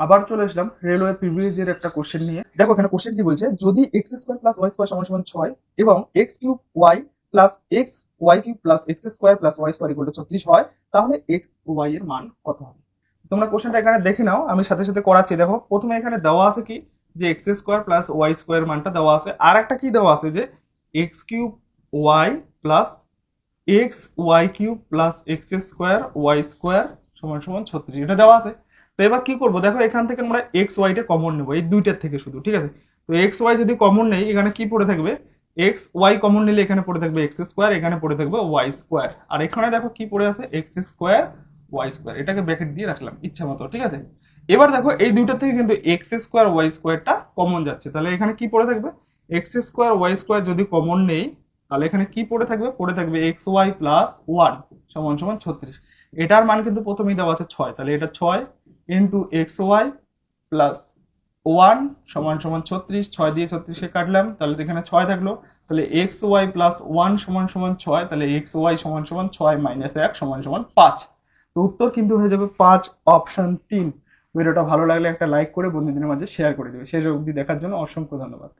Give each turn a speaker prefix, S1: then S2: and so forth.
S1: আবার চলে আসলাম রেলওয়ে প্রিভিলেজের একটা কোশ্চেন নিয়ে। দেখো এখানে কোশ্চেন কি বলছে, যদি x square plus y square সমান সমান 6 এবং x cube y plus x y cube plus x square plus y square equal to 36 হয়, তাহলে এক্স ওয়াই এর মান কত হবে? তোমরা কোশ্চেনটা এখানে দেখে নাও, আমি সাথে সাথে করাচ্ছি। দেখো প্রথমে এখানে দেওয়া আছে কি, যে x square plus y square মানটা দেওয়া আছে, আর একটা কি দেওয়া আছে যে x cube y plus x y cube plus x square y square সমান সমান 36, এটা দেওয়া আছে। তো এবার কি করবো, দেখো এখান থেকে আমরা এক্স ওয়াইটা কমন নেবো এই দুইটার থেকে শুধু, ঠিক আছে? তো এক্স ওয়াই যদি কমন নেই, এখানে কি পড়ে থাকবে, এক্স ওয়াই কমন নিলে এখানে পড়ে থাকবে এক্স স্কোয়ার, এখানে পড়ে থাকবে ওয়াই স্কোয়ার, আর এখানে দেখো কি পড়ে আছে, এক্স স্কোয়ার ওয়াই স্কোয়ার, এটাকে ব্র্যাকেট দিয়ে রাখলাম ইচ্ছা মতো, ঠিক আছে? এবার দেখো এই দুইটার থেকে কিন্তু এক্স স্কোয়ার ওয়াই স্কোয়ারটা কমন যাচ্ছে, তাহলে এখানে কি পড়ে থাকবে, এক্স স্কোয়ার ওয়াই স্কোয়ার যদি কমন নেই, তাহলে এখানে কি পড়ে থাকবে, পড়ে থাকবে এক্স ওয়াই প্লাস ওয়ান সমান সমান 36। এটার মান কিন্তু প্রথমেই দেওয়া আছে 6, তাহলে এটা 6 into x y plus one সমান সমান 36, 6 দিয়ে 36কে কাটলাম, তাহলে এখানে 6 থাকলো, তাহলে এক্স ওয়াই প্লাস ওয়ান সমান সমান 6, তাহলে এক্স ওয়াই সমান সমান 6 মাইনাস 1 সমান সমান 5। তো উত্তর কিন্তু হয়ে যাবে 5, অপশন 3। ভিডিওটা ভালো লাগলে একটা লাইক করে বন্ধুদের মাঝে শেয়ার করে দেবে। শেষ অবধি দেখার জন্য অসংখ্য ধন্যবাদ।